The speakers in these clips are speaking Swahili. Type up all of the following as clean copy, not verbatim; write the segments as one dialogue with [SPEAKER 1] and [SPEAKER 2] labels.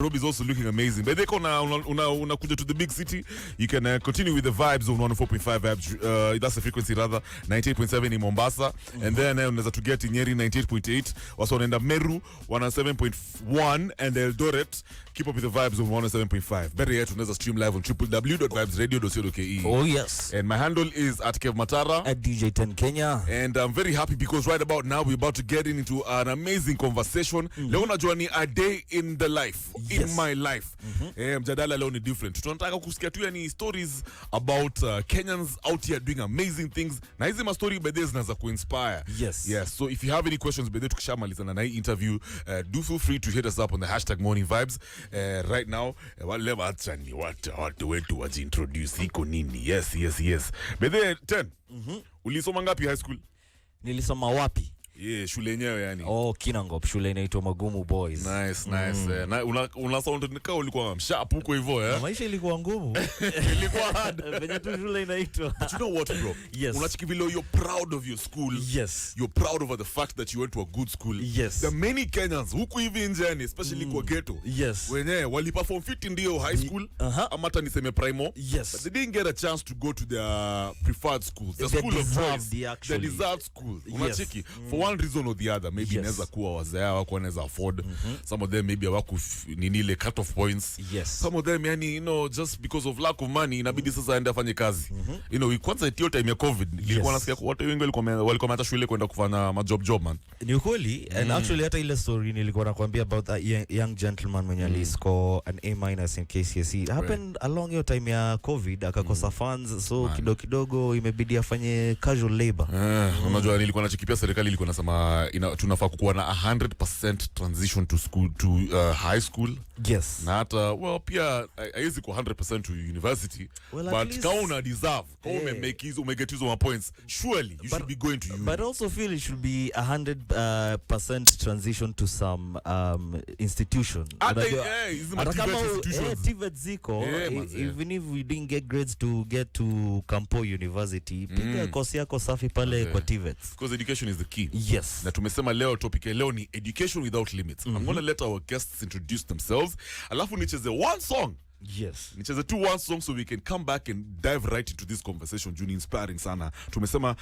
[SPEAKER 1] Nairobi is also looking amazing. But they una kuja to the big city, you can continue with the vibes of 104.5 vibes. That's the frequency rather, 98.7 in Mombasa. And then unaweza to get in Nyeri 98.8. Also unaenda Meru 107.1 and Eldoret. Keep up with the vibes of 107.5. Better yet, unaweza stream live on www.vibesradio.co.ke.
[SPEAKER 2] Oh yes.
[SPEAKER 1] And my handle is at Kev Matara.
[SPEAKER 2] At DJ 10 Kenya.
[SPEAKER 1] And I'm very happy because right about now we're about to get into an amazing conversation. Leo unajua ni a day in the life.
[SPEAKER 2] Yes.
[SPEAKER 1] In my life. Mjadala leo ni different. Tunataka kusikia tu yani stories about Kenyans out here doing amazing things. Na hizi ma story by this zinaweza kuinspire.
[SPEAKER 2] Yes.
[SPEAKER 1] Yes. So if you have any questions by the tukishamalizana na hii interview, do feel free to hit us up on the hashtag morning vibes. Right now, wale wachani watu wetu wajiintroduce iko nini. Yes. By the 10. Ulisoma ngapi high school?
[SPEAKER 2] Nilisoma wapi?
[SPEAKER 1] Yeah, shule yenyewe yani.
[SPEAKER 2] Oh, Kinangop, shule inaitwa Magumu Boys.
[SPEAKER 1] Nice. Na una sound nika ulikuwa msharp huko hivyo eh.
[SPEAKER 2] Maisha ilikuwa ngumu.
[SPEAKER 1] Ilikuwa hard.
[SPEAKER 2] Venye tu shule inaitwa.
[SPEAKER 1] But you know what, bro?
[SPEAKER 2] Yes.
[SPEAKER 1] Unachikivilo, you're proud of your school.
[SPEAKER 2] Yes.
[SPEAKER 1] You're proud over the fact that you went to a good school.
[SPEAKER 2] Yes.
[SPEAKER 1] There are many Kenyans huku hivi nje yani, especially kwa ghetto.
[SPEAKER 2] Yes.
[SPEAKER 1] Wenye waliperform fit ndio high school. Ama hata niseme primo.
[SPEAKER 2] Yes.
[SPEAKER 1] But they didn't get a chance to go to their preferred schools. The school of choice. The desired school. Unachiki. For one reason or the other, maybe inaweza kuwa wazee wako wanaweza afford. Some of them maybe hawaku nini ile cut off points.
[SPEAKER 2] Yes.
[SPEAKER 1] Some of them yani, you know, just because of lack of money inabidi sasa aende afanye kazi. You know, kwanza hiyo time ya COVID nilikuwa nasikia watu wengi walikuwa hata shule kwenda kufanya job man.
[SPEAKER 2] Ni ukweli. And actually hata ile story nilikuwa nakwambia about that young gentleman mwenye aliscore an A- in K.C.S.E. happened along your time ya COVID, akakosa funds, so kidogo imebidi afanye casual labor.
[SPEAKER 1] Unajua nilikuwa nachokipia serikali ilikuwa nasema tunafaa kuwa na 100% transition to school to high school.
[SPEAKER 2] Yes.
[SPEAKER 1] Na hata pia haiwezi kuwa 100% to university, but kama una deserve, kama umeget hizo points, surely you should be going to uni.
[SPEAKER 2] But also feel it should be 100% transition to some institution. TVET ziko, even if we didn't get grades to get to Campo University, piga course yako safi pale kwa TVET.
[SPEAKER 1] Because education is the key.
[SPEAKER 2] Yes.
[SPEAKER 1] Na tumesema leo topic ya leo ni education without limits. I'm going to let our guests introduce themselves. Alafu nicheze one song.
[SPEAKER 2] Yes.
[SPEAKER 1] Nicheze one song so we can come back and dive right into this conversation. Juni inspiring sana. Tumesema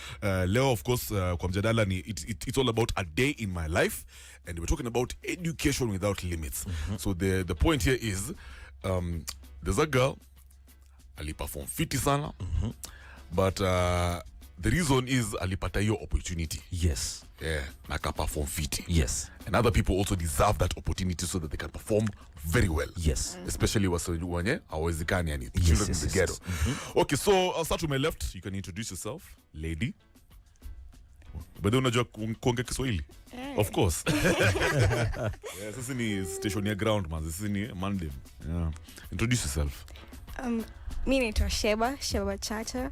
[SPEAKER 1] leo of course kwa mjadala ni it's all about a day in my life, and we're talking about education without limits. So the point here is there's a girl aliperform fiti sana. But the reason is alipata hiyo opportunity.
[SPEAKER 2] Yes.
[SPEAKER 1] Yeah, na ka perform fiti.
[SPEAKER 2] Yes.
[SPEAKER 1] And other people also deserve that opportunity so that they can perform very well.
[SPEAKER 2] Yes.
[SPEAKER 1] Especially wenye hawezekani yani children in the ghetto. Okay, so I'll start to my left. You can introduce yourself, lady. Bado unajua kuongea Kiswahili? Of course. Yeah, sisi ni station ya ground man. Sisi ni Monday. Yeah. Introduce yourself.
[SPEAKER 3] Mimi naitwa Sheba Chacha.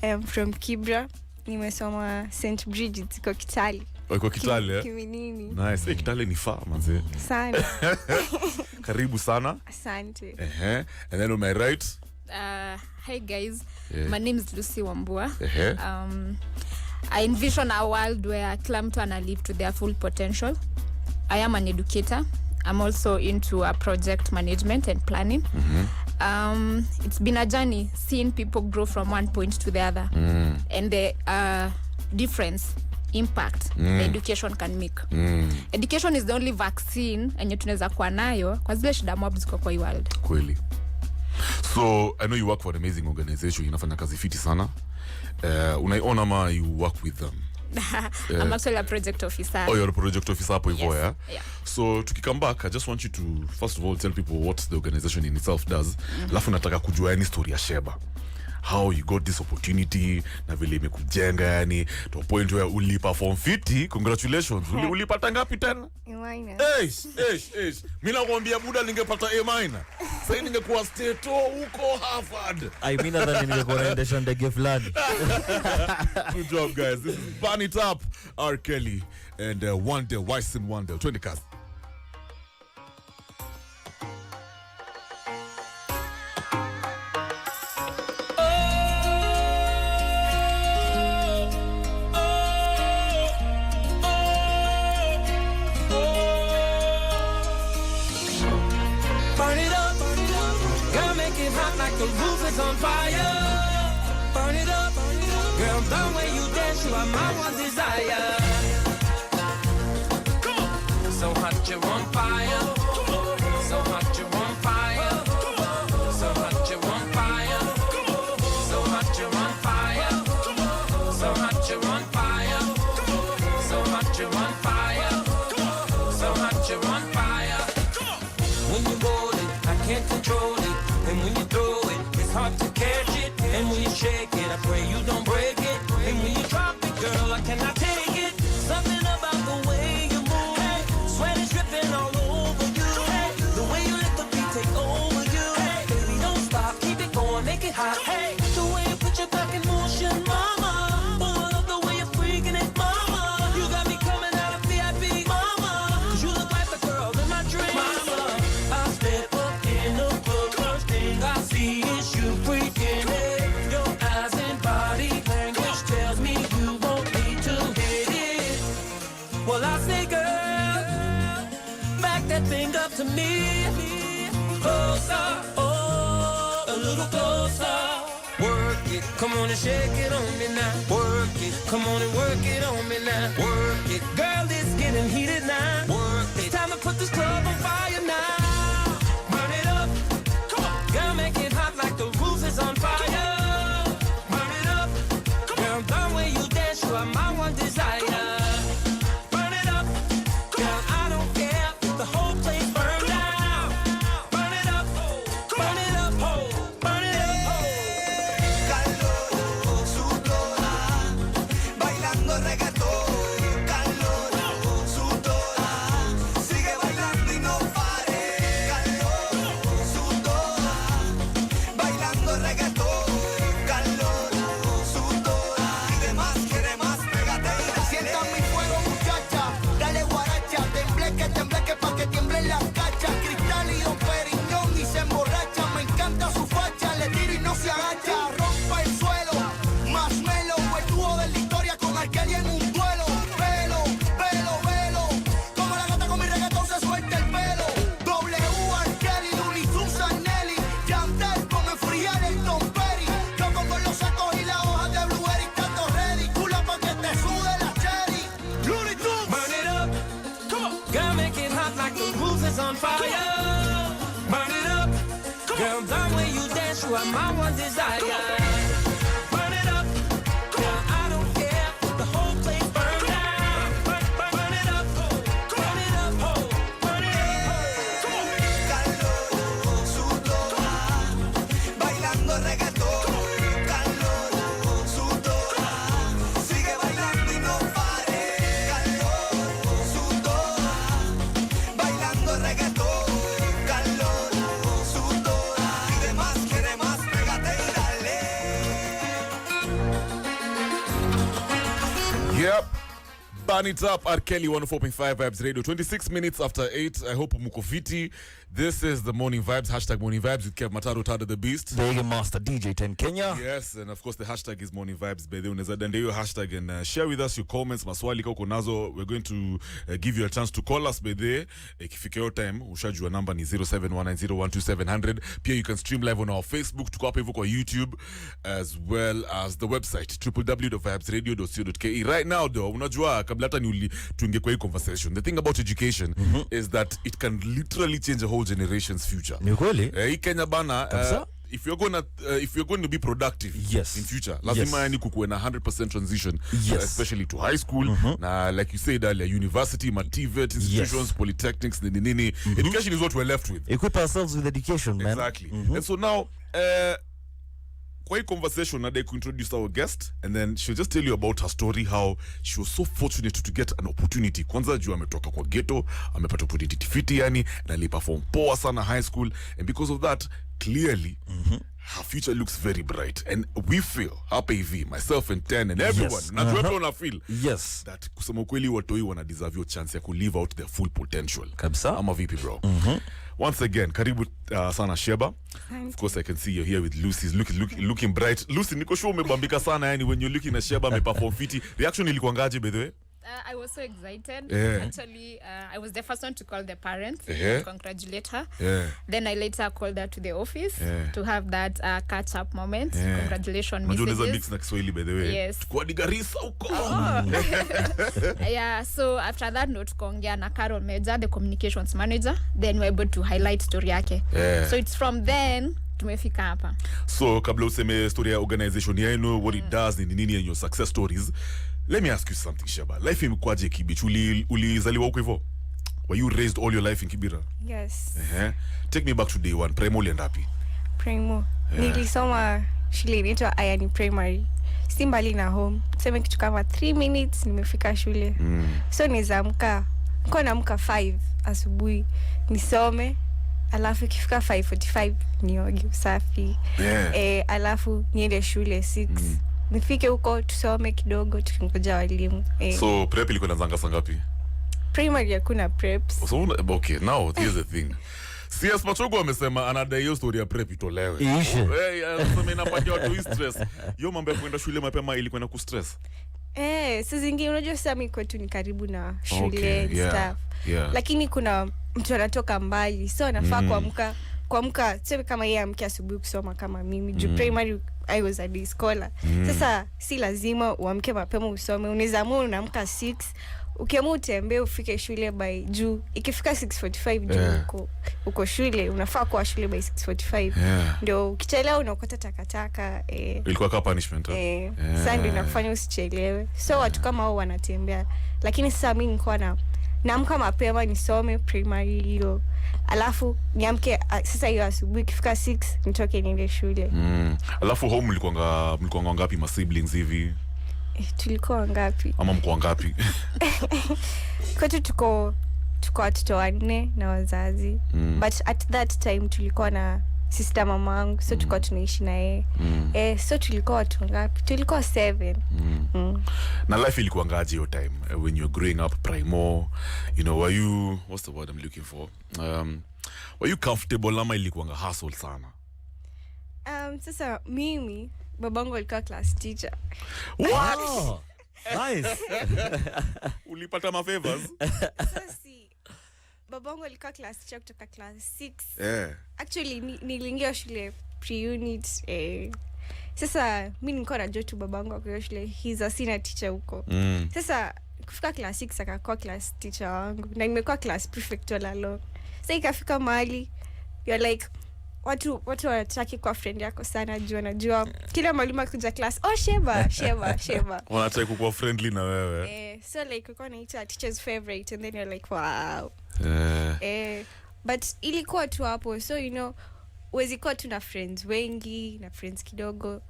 [SPEAKER 3] I'm from Kibera. Nimesoma St. Bridget's kwa Kitale.
[SPEAKER 1] Kwa Kitale.
[SPEAKER 3] Kiminini.
[SPEAKER 1] Nice. Kitale ni far manze.
[SPEAKER 3] Sana.
[SPEAKER 1] Karibu sana.
[SPEAKER 3] Asante.
[SPEAKER 1] And then on my right.
[SPEAKER 4] Hi guys. My name is Lucy Wambua. I envision a world where kila mtu ana live to their full potential. I am an educator. I'm also into project management and planning. It's been a journey seeing people grow from one point to the other, and the difference impact the education can make. Education is the only vaccine enye tunaweza kuwa nayo kwa zile shida mob ziko kwa hii world.
[SPEAKER 1] Kweli. So I know you work for an amazing organization. Inafanya kazi fiti sana. Unaiona ma you work with them?
[SPEAKER 4] I'm actually a project officer.
[SPEAKER 1] Oh, you're a project officer hapo hivyo,
[SPEAKER 4] Yes.
[SPEAKER 1] yeah? So to come back, I just want you to first of all tell people what the organization in itself does. Alafu nataka kujua any story ya Sheba. How you got this opportunity, na vile imekujenga yani to a point where uliperform fiti. Congratulations. Ulipata ngapi tena?
[SPEAKER 3] A-.
[SPEAKER 1] Mimi nakwambia buda ningepata A-. Sasa ningekuwa state huko Harvard.
[SPEAKER 2] I mean that ningekuwa naendesha ndege fulani.
[SPEAKER 1] Good job guys. This is Burn It Up, R. Kelly and Wonder, Wise and Wonder. 20 cars.
[SPEAKER 5] Burn it up. Girl, make it hot like the roof is on fire. Burn it up. Girl, the way you dance, you are my one desire. Come on. So hot you're on fire. So hot you're on fire. So hot you're on fire. So hot you're on fire. So hot you're on fire. So hot you're on fire. So hot you're on fire. When you roll it, I can't control it. And when you throw it, it's hard to catch it. And when you shake it, I pray you don't break it. And when you drop it, girl, I cannot take it. Something about the way you move. Hey, sweat is dripping all over you. Hey, the way you let the beat take over you. Hey, baby, don't stop, keep it going, make it hot. Hey, the way you put your back in motion, mama. Oh, I love the way you're freaking it, mama. You got me coming out of VIP, mama. 'Cause you look like the girl in my dreams, mama. I step up in the club, first thing I see is you freaking it. Your eyes and body language tells me you won't need to hit it. Well, I say, girl, back that thing up to me. Closer, oh, a little closer. Work it, come on and shake it on me now. Work it, come on and work it on me now. Work it, girl, it's getting heated now. Work it, it's time to put this club on fire now. Burn it up, come on, girl, make it hot like the roof is on fire. Burn it up, girl, the way you dance, you are my one desire. Burn it up, girl, I don't care if the whole place burn down. Burn it up, burn it up, burn it up.
[SPEAKER 6] Calor, sudora, bailando reggaetón. Calor, sudora, sigue bailando y no pare. Calor, sudora, bailando reggaetón. Calor, sudora, pide más, pégate y dale. Sienta mi fuego, muchacha, dale guaracha, tembleque pa' que tiemblen las cachas. Cristal y Don Periñón y se emborracha. Me encanta su facha, le tira y no se agacha. Rompa el suelo, más melo, el dúo de la historia con Arceli en un duelo. Velo, como la gata con mi reggaetón se suelta el pelo. W Arceli, Luni, Susan, Nelly, Yandel con el frial, el Don Perry. Yo con los sacos y la hoja de blueberry, tanto ready. Cula pa' que te sude la cherry. Looney Tunes.
[SPEAKER 5] Burn it up, come on, girl, make it hot like the roof is on fire. Burn it up, girl, the way you dance, you are my one desire. Burn it up, girl, I don't care if the whole place burn down. Burn it up, burn it up, burn it up. Come on.
[SPEAKER 6] Calor, sudora, bailando reggaetón. Calor, sudora, sigue bailando y no pare. Calor, sudora, bailando reggaetón. Calor, sudora, pide más, quiere más, pégate y dale.
[SPEAKER 1] Yep. Burn it up at Kelly 104.5 Vibes Radio. 26 minutes after 8. I hope muko fiti. This is the Morning Vibes, hashtag Morning Vibes with Kev Mataro, Tada the Beast.
[SPEAKER 2] Reggae Master DJ 10 Kenya.
[SPEAKER 1] Yes, and of course the hashtag is Morning Vibes. By the way, unaweza dende hiyo hashtag and share with us your comments, maswali kama uko nazo. We're going to give you a chance to call us by the way. Ikifika your time, ushajua number ni 0719012700. Pia you can stream live on our Facebook, tuko hapo hivyo kwa YouTube, as well as the website www.vibesradio.co.ke. Right now though, unajua kabla hata ni tuingie kwa hii conversation, the thing about education is that it can literally change a whole generation's future.
[SPEAKER 2] Ni kweli?
[SPEAKER 1] Hii Kenya bana, if you're going to be productive
[SPEAKER 2] Yes.
[SPEAKER 1] in future, lazima yani kukuwe na 100% transition,
[SPEAKER 2] Yes.
[SPEAKER 1] especially to high school, na like you said earlier, university, TVET institutions, polytechnics, nini. Education is what we're left with.
[SPEAKER 2] Equip ourselves with education, man.
[SPEAKER 1] Exactly. And so now, kwa hii conversation, I'd like to introduce our guest, and then she'll just tell you about her story, how she was so fortunate to get an opportunity. Kwanza juu ametoka kwa ghetto, amepata opportunity fiti yani, na aliperform poa sana high school, and because of that, clearly, her future looks very bright. And we feel, hapa hivi, myself and Ten and everyone, na tuwepo feel,
[SPEAKER 2] yes,
[SPEAKER 1] that kusema ukweli watoi wana deserve your chance ya ku live out their full potential.
[SPEAKER 2] Kabisa.
[SPEAKER 1] Ama vipi bro? Once again, karibu sana Sheba. Of course, I can see you're here with Lucy. Looking bright. Lucy, niko sure umebambika sana yani when you're looking at Sheba, ameperform fiti. Reaction ilikuwa ngaje by the way?
[SPEAKER 4] I was so excited.
[SPEAKER 1] Yeah.
[SPEAKER 4] Actually, I was the first one to call the parents
[SPEAKER 1] Yeah.
[SPEAKER 4] to congratulate her.
[SPEAKER 1] Yeah.
[SPEAKER 4] Then I later called her to the office
[SPEAKER 1] Yeah.
[SPEAKER 4] to have that catch-up moment.
[SPEAKER 1] Yeah.
[SPEAKER 4] Congratulations
[SPEAKER 1] Unajua unaweza mix
[SPEAKER 4] messages.
[SPEAKER 1] na Kiswahili by the way.
[SPEAKER 4] Yes.
[SPEAKER 1] Tukua di Garissa huko.
[SPEAKER 4] Yeah, so after that note tukaongea na Carol Meja, the communications manager. Then we were able to highlight story yake.
[SPEAKER 1] Yeah.
[SPEAKER 4] So it's from then tumefika hapa.
[SPEAKER 1] So kabla useme story ya organization yenu, what it does, ni nini and your success stories, let me ask you something, Sheba. Life imekwaje Kibich? Ulizaliwa huko hivyo? Were you raised all your life in Kibera?
[SPEAKER 3] Yes.
[SPEAKER 1] Take me back to day one. Primo ulienda wapi?
[SPEAKER 3] Primo. Nilisoma shule inaitwa Ayani Primary. Si mbali na home. Tuseme kitu kama 3 minutes nimefika shule. So nizamka. Niko naamka 5 asubuhi. Nisome. Alafu ikifika 5:45 nioge usafi. Alafu niende shule 6. Nifike huko tusome kidogo tukingoja walimu.
[SPEAKER 1] So prep ilikuwa inaanza saa ngapi?
[SPEAKER 3] Primary hakuna preps.
[SPEAKER 1] So okay, now here's the thing. C.S. Machogo amesema anadai hiyo story ya prep itolewe. Anasema inapatia watu stress. Hiyo mambo ya kwenda shule mapema ilikuwa na kustress.
[SPEAKER 3] Sasa zingine unajua sasa mimi kwetu ni karibu na shule
[SPEAKER 1] Okay, yeah,
[SPEAKER 3] stuff.
[SPEAKER 1] yeah.
[SPEAKER 3] Lakini kuna mtu anatoka mbali. So anafaa kuamka sema kama yeye amke asubuhi kusoma kama mimi. Juu primary I was a day scholar. Sasa si lazima uamke mapema usome. Unaweza amua unaamka 6. Ukiamua utembee ufike shule by juu. Ikifika 6:45 juu uko shule, unafaa kuwa shule by 6:45. Ndio ukichelewa unaokota takataka.
[SPEAKER 1] Ilikuwa kama punishment.
[SPEAKER 3] Sasa ndio inafanya usichelewe. So watu kama hao wanatembea. Lakini sasa mimi nilikuwa naamka mapema nisome primary hiyo. Alafu sasa hiyo asubuhi ikifika 6 nitoke niende shule.
[SPEAKER 1] Alafu home mlikuwa ngapi ma siblings hivi?
[SPEAKER 3] Tulikuwa ngapi?
[SPEAKER 1] Ama mko ngapi?
[SPEAKER 3] Kwetu tuko watoto 4 na wazazi. But at that time tulikuwa na sister mamangu, so tulikuwa tunaishi na yeye. So tulikuwa watu ngapi? Tulikuwa 7.
[SPEAKER 1] Na life ilikuwa ngaje hiyo time when you're growing up primo, you know, were you, what's the word I'm looking for, were you comfortable ama ilikuwa hustle sana?
[SPEAKER 3] Sasa mimi babangu alikuwa class teacher.
[SPEAKER 1] What?
[SPEAKER 2] Oh, nice.
[SPEAKER 1] Ulipata ma favors?
[SPEAKER 3] Sasa babangu alikuwa class teacher kutoka class 6. Actually niliingia shule pre-unit. Sasa mimi nilikuwa najua tu babangu kwa shule he's a senior teacher huko. Sasa kufika class 6 akakuwa class teacher wangu na nimekuwa class prefect all along. Sasa ikafika mahali you're like watu wanataka kwa friend yako sana juu anajua kila mwalimu akija class Sheba
[SPEAKER 1] wanataka kuwa friendly na wewe.
[SPEAKER 3] So like uko naita teacher's favorite and then you're like wow. But ilikuwa tu hapo, so you know uwezi kuwa tu na friends wengi na friends kidogo,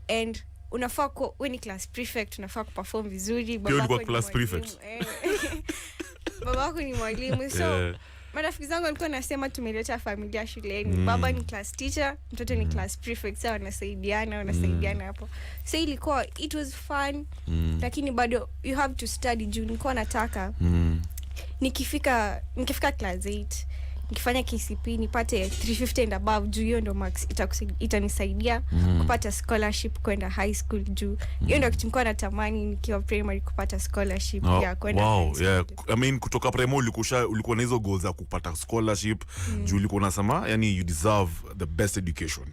[SPEAKER 3] and unafaa kuwa when ni class prefect unafaa kuperform vizuri.
[SPEAKER 1] Babako ni class prefect.
[SPEAKER 3] Babako ni mwalimu, so marafiki zangu walikuwa nasema tumeleta familia shuleni. Baba ni class teacher, mtoto ni class prefect, so wanasaidiana hapo. So ilikuwa it was fun, lakini bado you have to study juu nilikuwa nataka nikifika class 8 nikifanya K.C.S.E nipate 350 and above juu hiyo ndo max itanisaidia kupata scholarship kwenda high school juu hiyo ndo kitu nilikuwa natamani nikiwa primary kupata scholarship ya kwenda high school.
[SPEAKER 1] Yeah. I mean kutoka primary ulikuwa na hizo goals za kupata scholarship juu ulikuwa unasema yani you deserve the best education.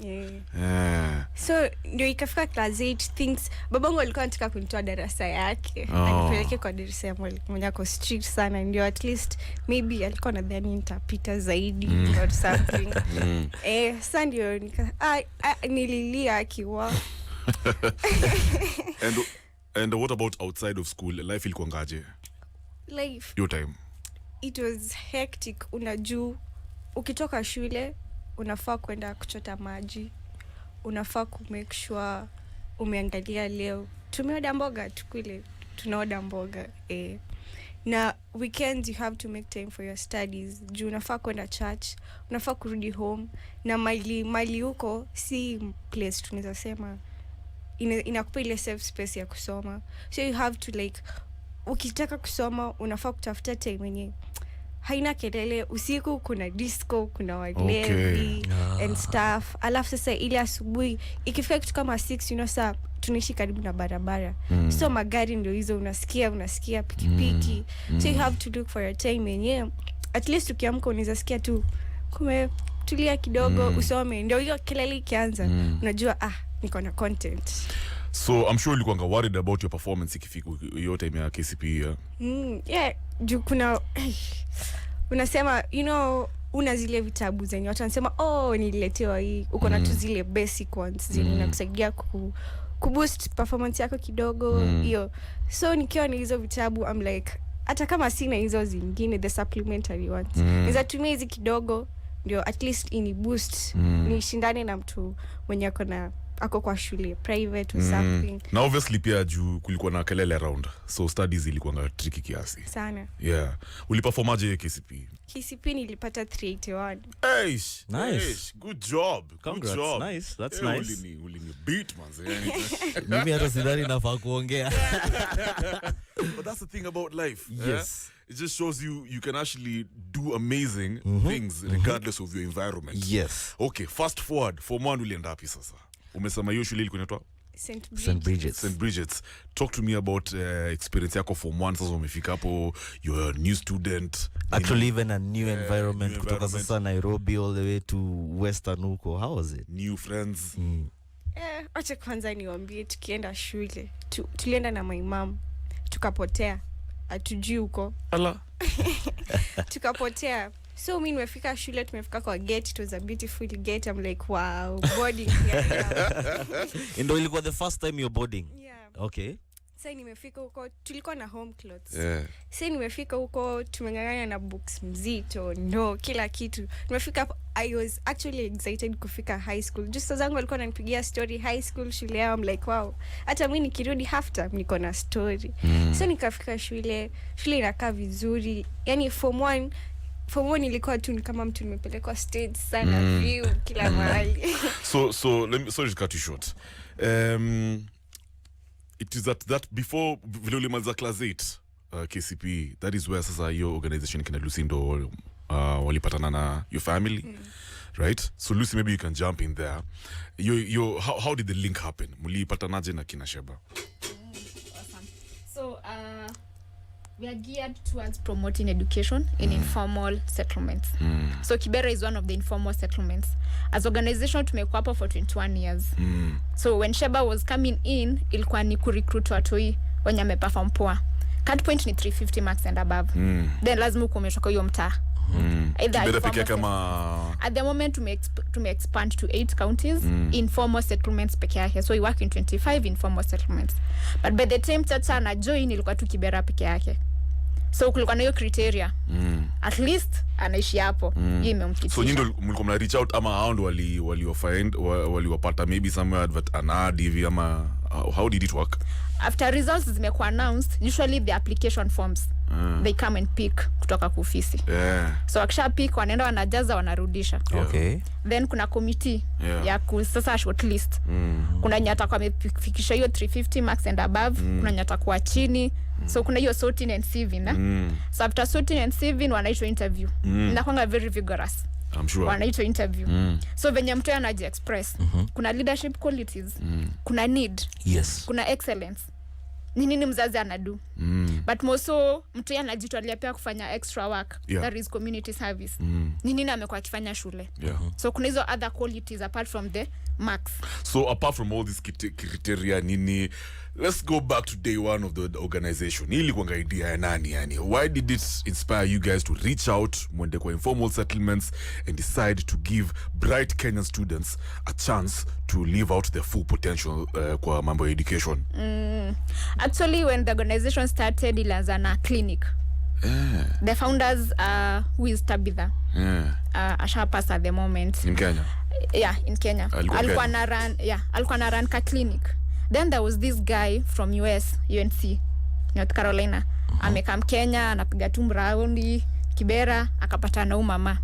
[SPEAKER 3] So ndio ikafika class 8 things babangu alikuwa anataka kunitoa darasa yake anipeleke kwa darasa ya mwenye ako strict sana, ndio at least maybe alikuwa nadhani nitapita zaidi or something. Sasa ndio nililia akiwa.
[SPEAKER 1] And what about outside of school? Life ilikuwa ngaje?
[SPEAKER 3] Life
[SPEAKER 1] Your time.
[SPEAKER 3] It was hectic. Unajua ukitoka shule unafaa kwenda kuchota maji, unafaa ku make sure umeangalia leo tumeoda mboga tukule, tunaoda mboga. Na weekends you have to make time for your studies juu unafaa kwenda church, unafaa kurudi home, na mali huko si place tunaweza sema inakupa ile safe space ya kusoma. So you have to like ukitaka kusoma unafaa kutafuta time yenye haina kelele. Usiku kuna disco, kuna walevi and stuff. Alafu sasa ile asubuhi ikifika kitu kama 6, you know, saa tunaishi karibu na barabara. So magari ndio hizo unasikia pikipiki. So you have to look for your time yenyewe. At least ukiamka unaweza sikia tu tulia kidogo, usome. Ndio hiyo kelele ikianza, unajua niko na content.
[SPEAKER 1] So I'm sure ulikuwa worried about your performance ikifika hiyo time ya K.C.S.E.
[SPEAKER 3] Yeah, juu kuna unasema, you know, una zile vitabu zenye watu wanasema nililetewa hii, uko na tu zile basic ones zinakusaidia kuboost performance yako kidogo hiyo. So nikiwa na hizo vitabu, I'm like, hata kama sina hizo zingine, the supplementary ones, nizatumia hizi kidogo ndio at least ini boost, nishindane na mtu mwenye ako kwa shule private or something.
[SPEAKER 1] Na obviously pia juu kulikuwa na kelele around, so studies ilikuwa tricky kiasi
[SPEAKER 3] sana.
[SPEAKER 1] Yeah. Uliperformaje K.C.S.E?
[SPEAKER 3] K.C.S.E niilipata 381.
[SPEAKER 1] Nice. Good job.
[SPEAKER 2] Congrats.
[SPEAKER 1] Good job.
[SPEAKER 2] Nice. That's nice.
[SPEAKER 1] Ulini beat manze.
[SPEAKER 2] Mimi hata sidhani nafaa kuongea.
[SPEAKER 1] But that's the thing about life.
[SPEAKER 2] Yes.
[SPEAKER 1] It just shows you can actually do amazing things regardless of your environment.
[SPEAKER 2] Yes.
[SPEAKER 1] Okay, fast forward. Form 1 ulienda wapi sasa? Umesema hiyo shule ilikuwa inaitwa
[SPEAKER 2] St.
[SPEAKER 1] Bridget's. Talk to me about experience yako form 1. Sasa umefika hapo, you're a new student.
[SPEAKER 2] Actually even a new environment. Kutoka sasa Nairobi all the way to Western huko. How was it?
[SPEAKER 1] New friends.
[SPEAKER 3] Acha kwanza niwaambie, tukienda shule tulienda na my mom, tukapotea, hatujui huko.
[SPEAKER 1] Ala.
[SPEAKER 3] Tukapotea. So mimi nimefika shule, tumefika kwa gate, it was a beautiful gate. I'm like, wow, boarding here.
[SPEAKER 2] Ndio ilikuwa the first time you're boarding?
[SPEAKER 3] Yeah.
[SPEAKER 2] Okay.
[SPEAKER 3] Sasa nimefika huko, tulikuwa na home clothes.
[SPEAKER 1] Yeah.
[SPEAKER 3] Sasa nimefika huko, tumengangana na books mzito, kila kitu. Nimefika hapo, I was actually excited kufika high school. Just zangu walikuwa wananipigia story high school, shule yao. I'm like, wow, hata mimi nikirudi half time niko na story. So nikafika shule inakaa vizuri. Yani form 1 nilikuwa tu kama mtu nimepelekwa stage sana, view kila mahali.
[SPEAKER 1] So let me just cut you short. It is that before vile ulimaliza class 8 K.C.S.E, that is where sasa your organization kina Lucy ndo walipatana na your family, right? So Lucy, maybe you can jump in there. How did the link happen? Mulipatanaje na kina Sheba?
[SPEAKER 4] Awesome. So we are geared towards promoting education in informal settlements. So Kibera is one of the informal settlements. As organization tumekuwa hapo for 21 years. So when Sheba was coming in, ilikuwa ni kurecruit watoi wenye wameperform poa. Cut point ni 350 marks and above. Then lazima ukomeshwa hiyo mtaa. At the moment to expand to 8 counties informal settlements peke yake. So we work in 25 informal settlements. But by the time Chacha na join ilikuwa tu Kibera peke yake. So kulikuwa na hiyo criteria. At least anaishi hapo. Hiyo imemkitisha.
[SPEAKER 1] So nyinyi mlikuwa mna reach out ama hao ndo waliwapata maybe somewhere advert an ad hivi ama how did it work?
[SPEAKER 4] After results zimekuwa announced, usually the application forms they come and pick kutoka kwa ofisi. So akisha pick wanaenda wanajaza wanarudisha.
[SPEAKER 2] Okay.
[SPEAKER 4] Then kuna committee ya sasa shortlist. Kuna nyata kwa amefikisha hiyo 350 marks and above, kuna nyata kwa chini. So kuna hiyo sorting and sieving. So after sorting and sieving wanaitwa interview. Inakuwa very vigorous.
[SPEAKER 1] I'm sure.
[SPEAKER 4] Wanaitwa interview. So venye mtu anaji express, kuna leadership qualities, kuna need, kuna excellence. Ni nini mzazi anadu. But also mtu anajitolea pia kufanya extra work, that is community service. Ni nini amekuwa akifanya shule. So kuna hizo other qualities apart from the marks.
[SPEAKER 1] So apart from all these criteria nini, let's go back to day 1 of the organization. Hili kwa idea ya nani yani? Why did it inspire you guys to reach out mwende kwa informal settlements and decide to give bright Kenyan students a chance to live out their full potential kwa mambo ya education?
[SPEAKER 4] Actually when the organization started ilianza na clinic. The founders who is Tabitha. Asha pass at the moment.
[SPEAKER 1] In Kenya?
[SPEAKER 4] Yeah, in Kenya. Alikuwa na run ka clinic. Then there was this guy from UNC, North Carolina. Amekam Kenya, anapiga tu raundi Kibera, akapata na mama.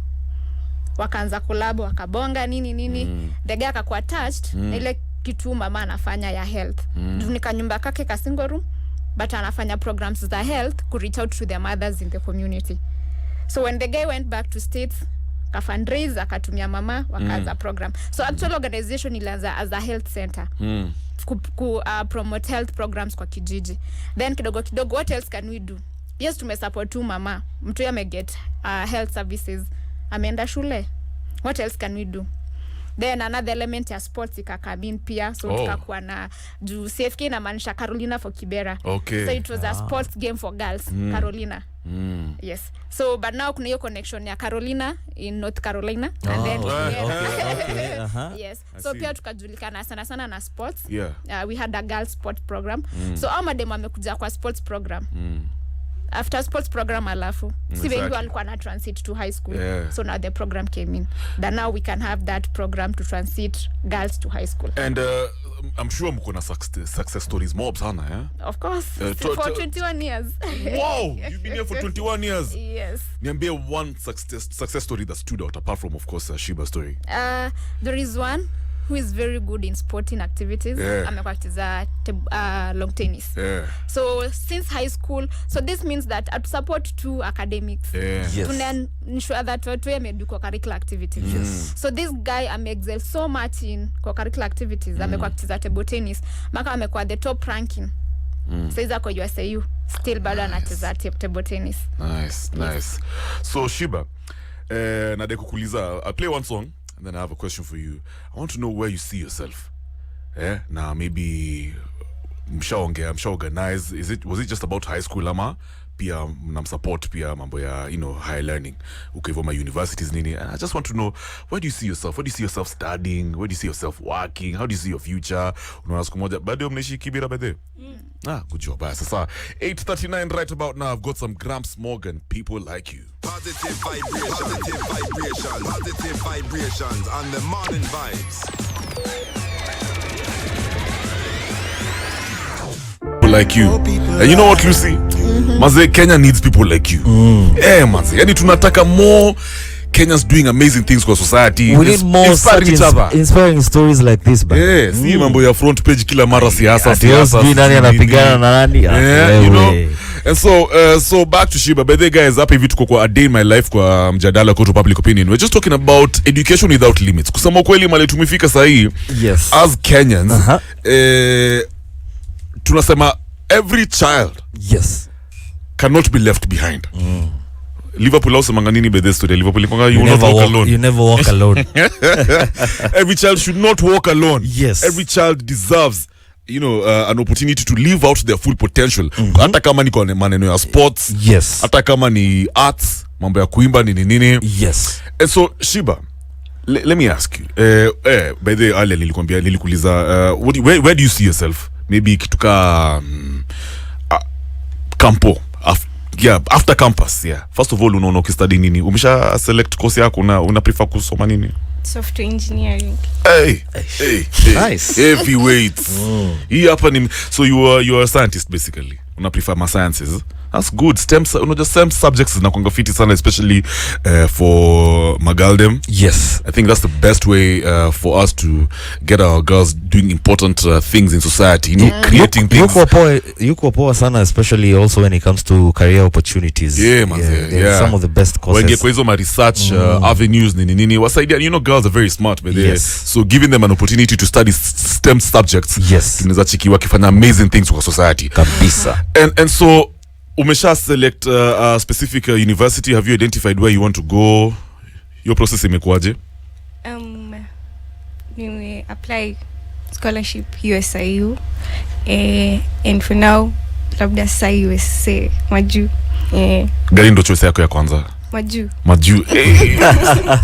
[SPEAKER 4] Wakaanza collab, wakabonga nini. The guy akakuwa attached na ile kitu mama anafanya ya health. Dunika nyumba kake ka single room, but anafanya programs za health ku reach out to the mothers in the community. So when the guy went back to States, ka fundraise akatumia mama wakaanza program. So actual organization ilianza as a health center. Promote health programs kwa kijiji. Then kidogo what else can we do? Yes, tumesupport tu mama. Mtu yame get health services. Ameenda shule. What else can we do? Then another element ya sports ikakabin pia. So tukakuwa na juu CFK inamaanisha Carolina for Kibera.
[SPEAKER 1] Okay.
[SPEAKER 4] So it was a sports game for girls, Carolina. Yes. So but now kuna hiyo connection ya Carolina in North Carolina and then
[SPEAKER 2] Okay.
[SPEAKER 4] yes. So pia tukajulikana sana na sports.
[SPEAKER 1] Yeah.
[SPEAKER 4] We had a girls sport program. So au madem amekuja kwa sports program. After sports program alafu si wengi walikuwa na transit to high school. So now the program came in that now we can have that program to transit girls to high school.
[SPEAKER 1] And I'm sure mko na success stories mob sana, yeah?
[SPEAKER 4] Of course. For 21 years.
[SPEAKER 1] Wow, you've been here for 21 years.
[SPEAKER 4] Yes.
[SPEAKER 1] Niambie one success story that stood out apart from, of course, Sheba's story.
[SPEAKER 4] There is one who is very good in sporting activities. Amekuwa akicheza long tennis. So since high school, so this means that at support to academics.
[SPEAKER 2] Yes.
[SPEAKER 4] To ensure that watu wamedu kwa curricular activities. So this guy excel so much in kwa curricular activities. Amekuwa akicheza table tennis. Maka amekuwa the top ranking. So iza kwa USAU still bado anacheza table tennis.
[SPEAKER 1] Nice. So Sheba, nade kukuliza, I'll play one song. And then I have a question for you. I want to know where you see yourself. Now maybe mshaorganize. Was it just about high school ama pia mnamsupport pia mambo ya higher learning ukivo my universities nini? And I just want to know, where do you see yourself? Where do you see yourself studying? Where do you see yourself working? How do you see your future? Unaona siku moja bado mnaishi Kibera by there? Good job. Sasa 8:39 right about now. I've got some Gramps Morgan, people like you.
[SPEAKER 7] Positive vibrations on the morning vibes.
[SPEAKER 1] People like you. And you know what, Lucy? Maze, Kenya needs people like you. Maze, yani tunataka more Kenyans doing amazing things for society.
[SPEAKER 2] We need more inspiring stories like this.
[SPEAKER 1] See mambo ya front page kila mara siasa.
[SPEAKER 2] Nani anapigana na nani?
[SPEAKER 1] You know. And so back to Sheba. By the way, guys, hapa hivi tuko kwa a day in my life kwa mjadala kwa public opinion. We're just talking about education without limits. Kusema kweli mali tumefika saa hii.
[SPEAKER 2] Yes.
[SPEAKER 1] As Kenyans, tunasema every child cannot be left behind. Liverpool also manganini by this story. Liverpool you never walk alone.
[SPEAKER 2] You never walk alone.
[SPEAKER 1] Every child should not walk alone.
[SPEAKER 2] Yes.
[SPEAKER 1] Every child deserves an opportunity to live out their full potential. Hata kama ni kwa maneno ya sports.
[SPEAKER 2] Yes.
[SPEAKER 1] Hata kama ni arts, mambo ya kuimba nini.
[SPEAKER 2] Yes.
[SPEAKER 1] And so Sheba, let me ask you. By the way, nilikuuliza where do you see yourself? Maybe kituka campo. After campus, First of all, unaona ukistudy nini? Umesha select course yako una prefer kusoma nini?
[SPEAKER 3] Software engineering.
[SPEAKER 1] Hey.
[SPEAKER 2] Nice.
[SPEAKER 1] Heavyweights. Hii hapa ni so you are a scientist basically. Una prefer ma sciences. That's good. STEM subjects zinakuanga fiti sana, especially for Magaldem.
[SPEAKER 2] Yes.
[SPEAKER 1] I think that's the best way for us to get our girls doing important things in society, creating things.
[SPEAKER 2] Yuko poa sana, especially also when it comes to career opportunities. Some of the best courses.
[SPEAKER 1] Wenge kwa hizo ma research avenues nini wasaidia, girls are very smart by the so giving them an opportunity to study STEM subjects.
[SPEAKER 2] Yes.
[SPEAKER 1] Tunaweza chikiwa kifanya amazing things kwa society.
[SPEAKER 2] Kabisa.
[SPEAKER 1] And so umesha select a specific university. Have you identified where you want to go? Your process imekuaje?
[SPEAKER 3] Nime apply scholarship USIU and for now labda sa USA maju.
[SPEAKER 1] Gari ndo choice yako ya kwanza? Maju.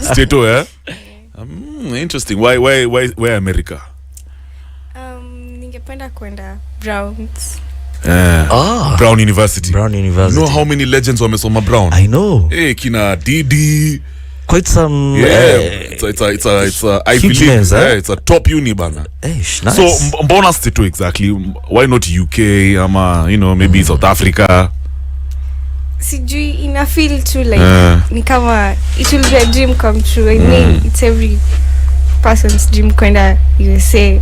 [SPEAKER 1] Stato, interesting. Why America?
[SPEAKER 3] Ningependa kwenda Browns.
[SPEAKER 1] Brown University.
[SPEAKER 2] You
[SPEAKER 1] know how many legends wamesoma Brown?
[SPEAKER 2] I know.
[SPEAKER 1] Kina Didi.
[SPEAKER 2] Quite some.
[SPEAKER 1] It's I believe
[SPEAKER 2] names,
[SPEAKER 1] it's a top uni bana.
[SPEAKER 2] Nice.
[SPEAKER 1] So mbona Stato exactly? Why not UK ama maybe South Africa?
[SPEAKER 3] Sijui ina feel too like ni kama it will be a dream come true. I mean it's every person's dream kwenda USA.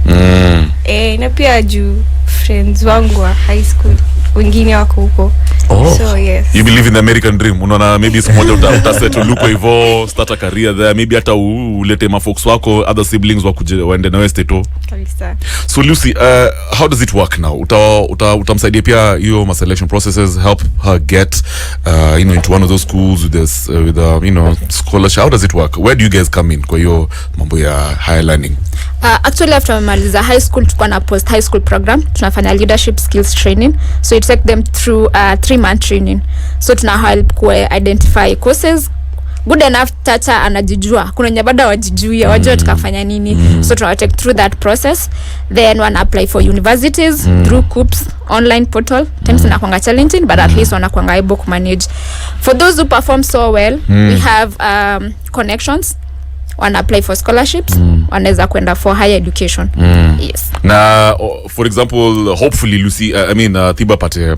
[SPEAKER 3] Na pia juu friends wangu wa high school wengine wako huko. So yes.
[SPEAKER 1] You believe in the American dream? Unaona maybe siku moja utasettle huko hivyo, start a career there, maybe hata ulete mafolks wako, other siblings wakuje waende na West to.
[SPEAKER 3] Kabisa.
[SPEAKER 1] So Lucy, how does it work now? Utamsaidia pia hiyo ma selection processes, help her get into one of those schools with this with scholarship. How does it work? Where do you guys come in kwa hiyo mambo ya higher learning?
[SPEAKER 4] Actually after maliza high school tuko na post high school program, tunafanya leadership skills training, so it take them through 3-month training. So tuna help ku identify courses good enough tata anajijua, kuna nyabada wajijui wajua tukafanya nini. So tuna take through that process, then wana apply for universities through KUPS online portal. Times inakuanga challenging but at least wanakuanga able to manage. For those who perform so well, we have connections, wana apply for scholarships, wanaweza kwenda for higher education. Yes.
[SPEAKER 1] Na for example, hopefully Lucy, Thiba pate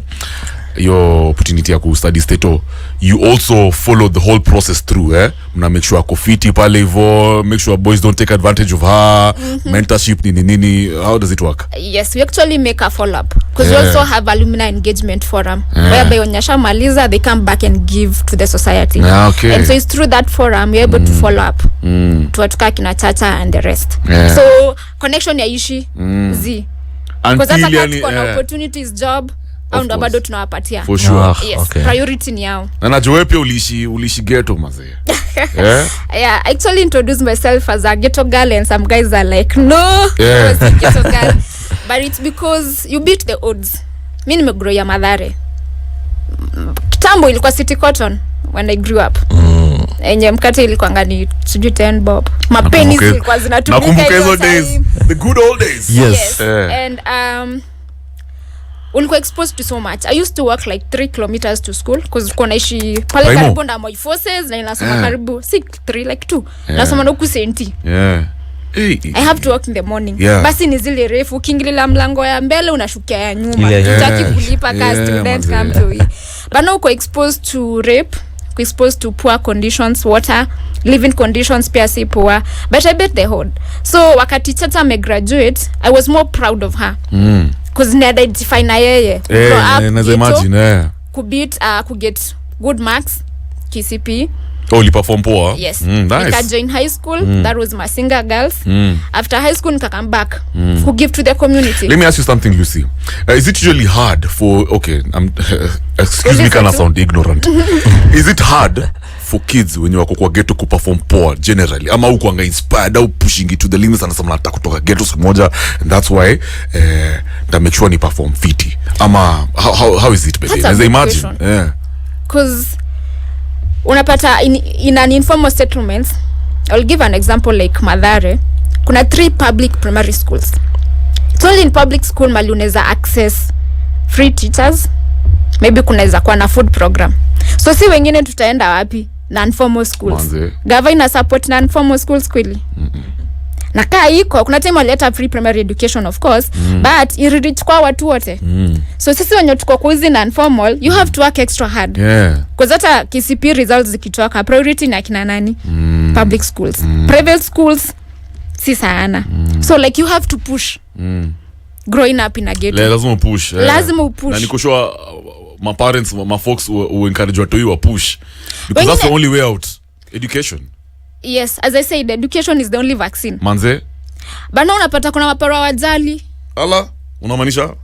[SPEAKER 1] your opportunity ya ku study stato, you also follow the whole process through, mna make sure ako fiti pale hivyo, make sure boys don't take advantage of her, mentorship nini, how does it work?
[SPEAKER 4] Yes, we actually make a follow up because we also have alumni engagement forum whereby onyesha maliza they come back and give to the society.
[SPEAKER 1] Okay.
[SPEAKER 4] And so it's through that forum we're able to follow up to watuka kina Chacha and the rest. So connection ya ishi z because hata kama kuna opportunities job au ndo bado tunawapatia.
[SPEAKER 1] For sure.
[SPEAKER 4] Yes, okay. Priority ni yao.
[SPEAKER 1] Na najua pia ulishi ghetto mazee.
[SPEAKER 4] Yeah, I actually introduced myself as a ghetto girl and some guys are like, no, I was a ghetto girl. But it's because you beat the odds. Mimi nimegrow ya Mathare. Kitambo ilikuwa City Cotton when I grew up. Enye mkate ilikuwa ngani sijui 10 bob. Mapeni zilikuwa zinatumika.
[SPEAKER 1] Nakumbuka hizo days, the good old days.
[SPEAKER 2] Yes.
[SPEAKER 4] And ulikuwa exposed to so much. I used to walk like 3 kilometers to school because kuna naishi pale karibu na Moi Forces na ninasoma karibu 3 like 2. Nasoma na huku Senti.
[SPEAKER 1] Hey.
[SPEAKER 4] I have to walk in the morning. Basi ni zile refu, ukiingilia mlango ya mbele unashukia ya nyuma. Utaki kulipa ka student come to it. But now uko exposed to rape, exposed to poor conditions, water, living conditions pia si poor. But I bet the whole. So wakati Chacha me graduate, I was more proud of her. Because ni identify na yeye. Kubit, kuget good marks, KCP.
[SPEAKER 1] Oh, you perform poor?
[SPEAKER 4] Yes.
[SPEAKER 1] Nice.
[SPEAKER 4] Nika join high school, that was Masinga girls. After high school, nika come back, who give to the community.
[SPEAKER 1] Let me ask you something, Lucy. Is it usually hard for, excuse me, can I sound ignorant? Is it hard for kids when you wako kwa ghetto ku perform poor generally? Ama uko anga inspired au pushing it to the limits, anasema nataka kutoka ghetto siku moja, and that's why that make sure ni perform fiti. Ama how is it, baby? As I imagine.
[SPEAKER 4] Because unapata in an informal settlements, I'll give an example like Mathare. Kuna 3 public primary schools. It's only in public school mali unaweza access free teachers. Maybe kunaweza kuwa na food program. So si wengine tutaenda wapi? Non-formal schools. Governor support non-formal schools kweli. Na kaa iko kuna time waleta free primary education of course, but irich kwa watu wote. So sisi wenye tuko kwa hizi non-formal, you have to work extra hard. Because hata KCPE results zikitoka, priority na kina nani? Public schools. Private schools si sana. So like you have to push. Growing up in a ghetto.
[SPEAKER 1] Lazima push.
[SPEAKER 4] Lazima upush.
[SPEAKER 1] Na nikushua my parents, my folks will encourage watu hiyo push. Because that's the only way out. Education.
[SPEAKER 4] Yes, as I said, education is the only vaccine.
[SPEAKER 1] Manze.
[SPEAKER 4] Bana unapata kuna mapara wajali.
[SPEAKER 1] Ala, unamaanisha?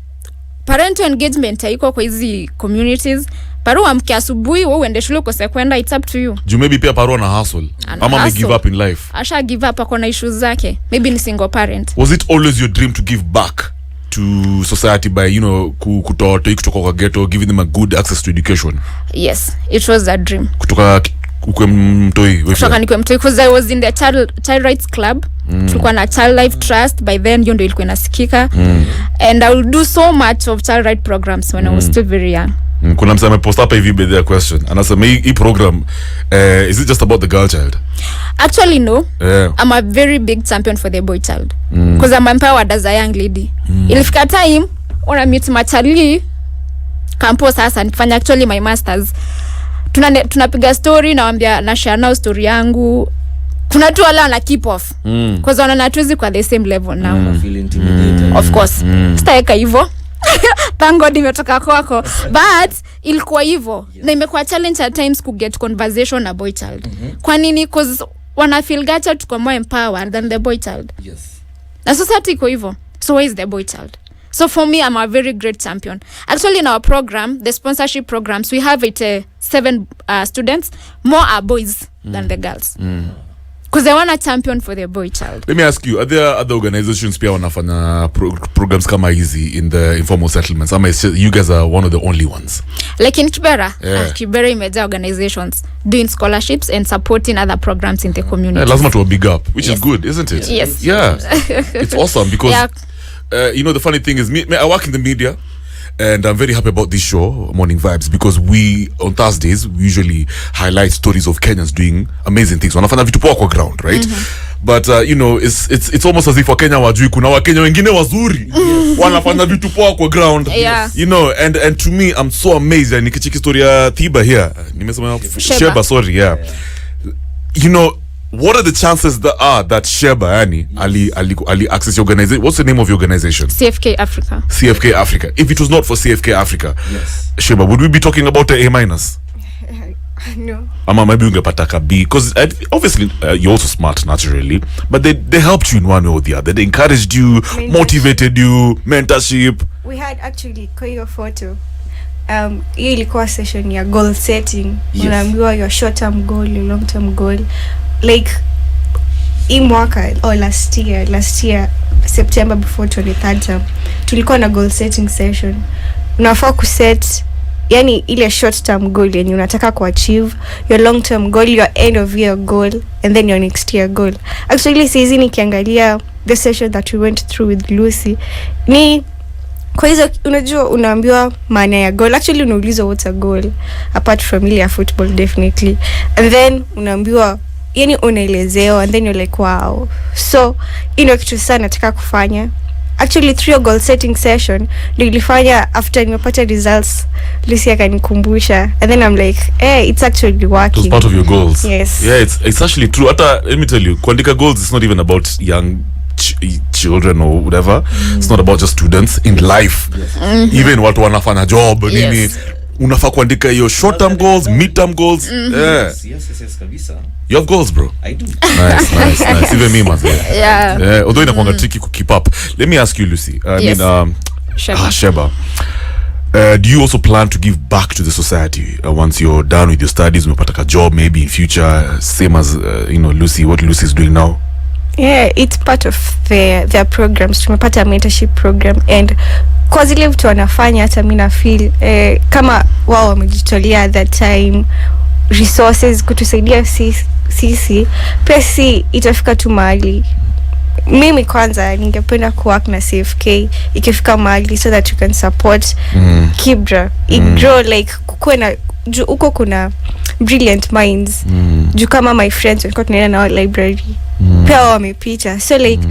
[SPEAKER 4] Parental engagement haiko kwa hizi communities. Paru amke asubuhi wewe uende shule ukose kwenda, it's up to you.
[SPEAKER 1] You maybe pia paru na hustle. Ama may give up in life.
[SPEAKER 4] Asha give up akona issues zake. Maybe ni single parent.
[SPEAKER 1] Was it always your dream to give back to society by kutoa kutoka kwa ghetto, giving them a good access to education?
[SPEAKER 4] Yes, it was a dream.
[SPEAKER 1] Kutoka ukwe mtoi wewe.
[SPEAKER 4] Kutoka nikwe mtoi because I was in the child rights club. Tulikuwa na child life trust, by then hiyo ndio ilikuwa inasikika. And I will do so much of child right programs when I was still very young.
[SPEAKER 1] Kuna msema post hapa hivi by their question. Anasema hii program is it just about the girl child?
[SPEAKER 4] Actually no. I'm a very big champion for the boy child. Because I'm empowered as a young lady. Ilifika time una meet machali campus sasa nifanya actually my masters. Tunapiga story naambia na share now story yangu. Kuna tu wala na keep off. Because wanaona tuwezi kwa the same level now.
[SPEAKER 8] Feel intimidated.
[SPEAKER 4] Of course. Sitaeka hivyo. thank God imetoka kwako. But ilikuwa hivyo. Na imekuwa challenge at times to get conversation na boy child. Kwa nini? Cause wana feel gacha tuko more empowered than the boy child.
[SPEAKER 8] Yes.
[SPEAKER 4] Na society iko hivyo. So where is the boy child? So for me, I'm a very great champion. Actually, in our program, the sponsorship programs, we have 7 students. More are boys than the girls. Because they want a champion for their boy child.
[SPEAKER 1] Let me ask you, are there other organizations pia wanafanya programs kama hizi in the informal settlements? Ama you guys are one of the only ones?
[SPEAKER 4] Like in Kibera,
[SPEAKER 1] Yeah.
[SPEAKER 4] Kibera imejaa organizations doing scholarships and supporting other programs in the community.
[SPEAKER 1] Lazima to a big up, which is good, isn't it?
[SPEAKER 4] Yes.
[SPEAKER 1] Yeah. It's awesome because
[SPEAKER 4] Yeah.
[SPEAKER 1] you know, the funny thing is, I work in the media, and I'm very happy about this show, Morning Vibes, because we, on Thursdays, we usually highlight stories of Kenyans doing amazing things. Wanafanya vitu poa kwa ground, right? But you know, it's almost as if Wakenya wajui kuna Wakenya wengine wazuri wanafanya vitu poa kwa ground.
[SPEAKER 4] Yeah.
[SPEAKER 1] You know, and to me, I'm so amazed. Nikichiki story ya Thiba here. Nimesema Sheba, sorry, yeah. You know, what are the chances that Sheba ali access your organization? What's the name of your organization?
[SPEAKER 4] CFK Africa.
[SPEAKER 1] CFK Africa. If it was not for CFK Africa,
[SPEAKER 8] Yes.
[SPEAKER 1] Sheba, would we be talking about a A-?
[SPEAKER 3] No.
[SPEAKER 1] Ama maybe ungepata ka B, because obviously you're also smart naturally, but they helped you in one way or the other. They encouraged you, motivated you, mentorship.
[SPEAKER 3] We had actually kwa hiyo photo. Hiyo ilikuwa session ya goal setting.
[SPEAKER 8] Yes.
[SPEAKER 3] Unaambiwa your short term goal, your long term goal. Like hii mwaka or last year September before 23rd term tulikuwa na goal setting session. Unafaa kuset yani ile short term goal yenye unataka kuachieve, your long term goal, your end of year goal, and then your next year goal. Actually saizi nikiangalia the session that we went through with Lucy, ni kwa hizo unajua unaambiwa maana ya goal. Actually unaulizwa what's a goal apart from ile ya football definitely, and then unaambiwa yani unaelezewa, and then you're like wow. So kitu sana nataka kufanya. Actually through your goal setting session nilifanya after nimepata results. Lucy akanikumbusha, and then I'm like it's actually working.
[SPEAKER 1] It was part of your goals.
[SPEAKER 3] Yes.
[SPEAKER 1] Yeah, it's actually true. Let me tell you, kuandika goals is not even about young children or whatever. It's not about just students in life. Even watu wanafanya job nini, unafaa kuandika your short term goals, mid term goals. Yeah.
[SPEAKER 8] Yes, kabisa.
[SPEAKER 1] You have goals, bro.
[SPEAKER 8] I do.
[SPEAKER 1] Nice. Even me, man.
[SPEAKER 4] Yeah.
[SPEAKER 1] Although inakuanga tricky to keep up. Let me ask you, Lucy.
[SPEAKER 4] Yes.
[SPEAKER 1] Sheba. Do you also plan to give back to the society once you're done with your studies? Umepata ka job maybe in future, same as Lucy, what Lucy is doing now?
[SPEAKER 3] Yeah, it's part of their programs. Tumepata mentorship program, and kwa zile vitu wanafanya hata mimi na feel kama wao wamejitolea that time, resources kutusaidia sisi pia si itafika tu mahali. Mimi kwanza ningependa kuwork na CFK ikifika mahali so that you can support Kibera grow, like kukuwe na huko kuna brilliant minds. Juu kama my friends walikuwa tunaenda nao library pia wamepita, so like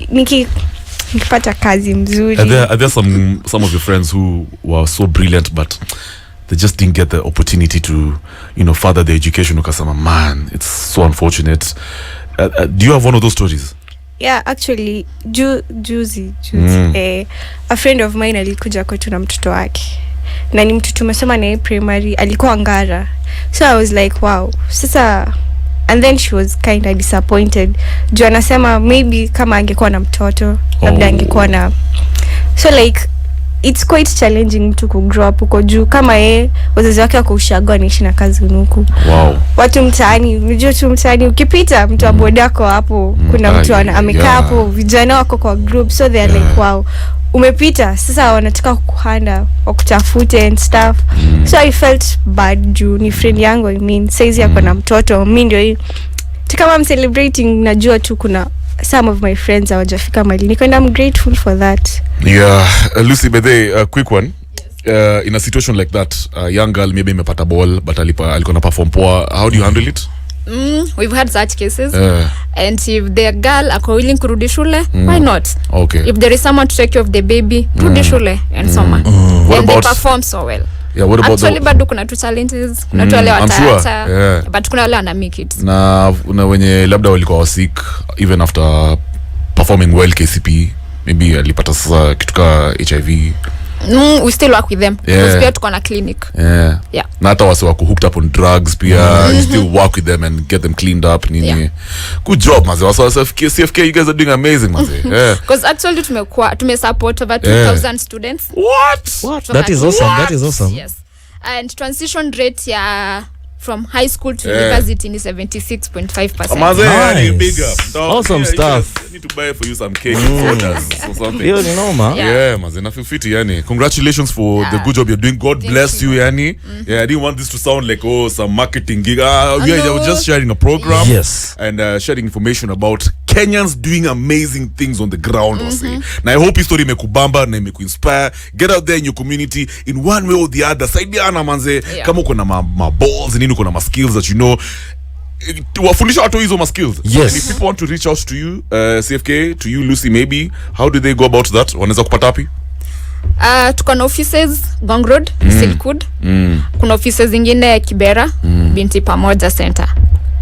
[SPEAKER 3] nikipata kazi mzuri.
[SPEAKER 1] Are there some of your friends who were so brilliant but they just didn't get the opportunity to further their education? Ukasema, man, it's so unfortunate. Do you have one of those stories?
[SPEAKER 3] Yeah, actually juzi a friend of mine alikuja kwetu na mtoto wake, na ni mtoto tumesoma naye primary, alikuwa Ngara. So I was like wow. Sasa and then she was kind of disappointed. Juu anasema maybe kama angekuwa na mtoto labda angekuwa na, so like it's quite challenging to grow up huko juu kama wazazi wake wako ushago anaishi na kazi unuku.
[SPEAKER 1] Wow. Watu
[SPEAKER 3] mtaani, unajua tu mtaani ukipita mtu wa bodako hapo kuna mtu amekaa hapo, vijana wako kwa group, so they are like wow, umepita sasa wanataka kukuhanda wakutafute and stuff. So I felt bad juu ni friend yangu, I mean saizi yako na mtoto, mimi ndio hii kama I'm celebrating, najua tu kuna some of my friends hawajafika mahali niko, and I'm grateful for that.
[SPEAKER 1] Yeah. Lucy, by the quick one. In a situation like that, young girl maybe imepata ball but alikuwa na perform poa, how do you handle it?
[SPEAKER 4] We've had such cases. And if the girl ako willing kurudi shule, why not?
[SPEAKER 1] Okay.
[SPEAKER 4] If there is someone to take care of the baby, rudi shule and soma.
[SPEAKER 1] What
[SPEAKER 4] and
[SPEAKER 1] about,
[SPEAKER 4] they perform so well.
[SPEAKER 1] Yeah, what about
[SPEAKER 4] actually bado kuna two challenges, kuna tu wale wataacha,
[SPEAKER 1] yeah.
[SPEAKER 4] But kuna wale wana make it.
[SPEAKER 1] Na wenye labda walikuwa sick even after performing well KCP, maybe alipata sasa kitu ka HIV.
[SPEAKER 4] We still work with them.
[SPEAKER 1] Yeah.
[SPEAKER 4] Because pia tuko na clinic.
[SPEAKER 1] Yeah.
[SPEAKER 4] Yeah.
[SPEAKER 1] Na hata wasi wako hooked up on drugs pia, you still work with them and get them cleaned up nini.
[SPEAKER 4] Yeah.
[SPEAKER 1] Good job maze. Wasi CFK, you guys are doing amazing maze. Yeah.
[SPEAKER 4] Because actually tumesupport over 2,000 students.
[SPEAKER 1] What?
[SPEAKER 4] From
[SPEAKER 2] That is
[SPEAKER 4] a-
[SPEAKER 2] awesome. That is awesome.
[SPEAKER 4] Yes. And transition rate ya from high school to
[SPEAKER 1] Yeah.
[SPEAKER 4] university ni 76.5%.
[SPEAKER 1] Maze,
[SPEAKER 2] Nice.
[SPEAKER 1] you big up. Dog,
[SPEAKER 2] Awesome
[SPEAKER 1] you
[SPEAKER 2] stuff.
[SPEAKER 1] guys need to buy for you some cake and orders or something.
[SPEAKER 2] Hiyo ni noma.
[SPEAKER 1] Yeah, maze, na feel fit yani. Congratulations for the good job you're doing. God bless you yani. Yeah, I didn't want this to sound like some marketing gig. Yeah,
[SPEAKER 4] no.
[SPEAKER 1] we're just sharing a program.
[SPEAKER 2] Yes.
[SPEAKER 1] And sharing information about Kenyans doing amazing things on the ground. Na I hope hii story imekubamba na imekuinspire. Get out there in your community in one way or the other. Saidiana manze.
[SPEAKER 4] Yeah.
[SPEAKER 1] Kama uko na ma balls nini, uko na ma skills that you know, wafundisha watu hizo ma skills.
[SPEAKER 2] Yes.
[SPEAKER 1] And if people want to reach out to you, CFK, to you Lucy maybe, how do they go about that? Wanaweza kupata wapi?
[SPEAKER 4] Tuko na offices Gong Road, Silkwood. Kuna offices zingine Kibera, Binti Pamoja Center.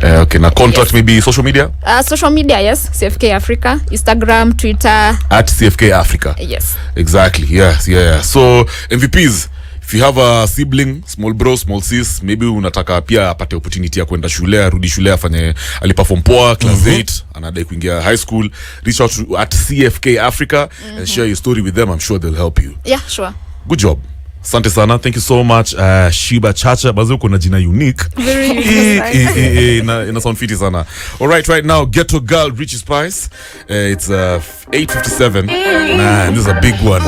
[SPEAKER 1] Okay, na contact
[SPEAKER 4] Yes.
[SPEAKER 1] maybe social media?
[SPEAKER 4] Social media, yes. CFK Africa, Instagram, Twitter.
[SPEAKER 1] At CFK Africa.
[SPEAKER 4] Yes.
[SPEAKER 1] Exactly. Yes. Yeah. So MVPs, if you have a sibling, small bro, small sis, maybe unataka pia apate opportunity ya kwenda shule, arudi shule afanye aliperform poa class 8, anadai kuingia high school, reach out to at CFK Africa and share your story with them. I'm sure they'll help you.
[SPEAKER 4] Yeah, sure.
[SPEAKER 1] Good job. Asante sana. Thank you so much. Sheba Chacha, bazo uko na jina unique.
[SPEAKER 3] Very unique.
[SPEAKER 1] Ina sound fiti sana. All right now, Ghetto Girl, Richie Spice. It's 8:57. Man, this is a big one.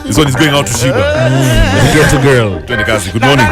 [SPEAKER 1] This one is going out to Sheba.
[SPEAKER 2] Ghetto girl.
[SPEAKER 1] Twende kazi. Good morning.